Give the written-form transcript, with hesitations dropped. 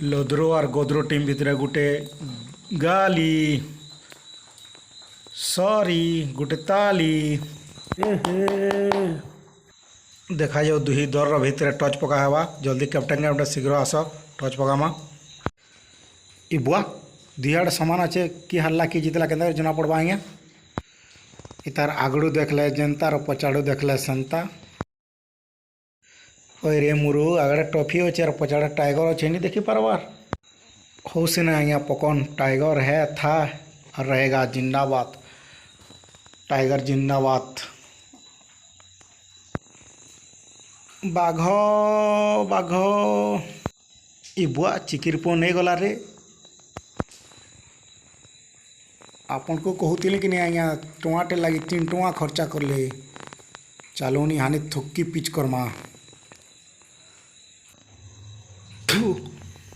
लोद्रो और गोद्रो टीम भितर गोटे गाली सॉरी गोटे ताली देखा जाऊ दुही दर भितर टच पका हवा जल्दी कैप्टेन के गोटे शीघ्र आस टच पकामा इ बुआ दिहाड़ समान अच्छे कि हारला कि जितला के जना पड़वा आज्ञा तार आगड़ू देखले जनता और पचाड़ू देखले संता ओए रे मुरु आगड़े टॉफी अच्छे और पचाड़े टाइगर अच्छे नहीं देखी पारबार हो से ना आज्ञा पकौन टाइगर है था और रहेगा जिंदाबाद टाइगर जिंदाबाद बाघ बाघ इ बुआ चिकिरपो नहीं गला रे आपन को कहते कि नहीं आज्ञा टमाटे लगी 3 टଙ୍କା खर्चा कर ले चलो नहीं हानि थुक्की पिच करमा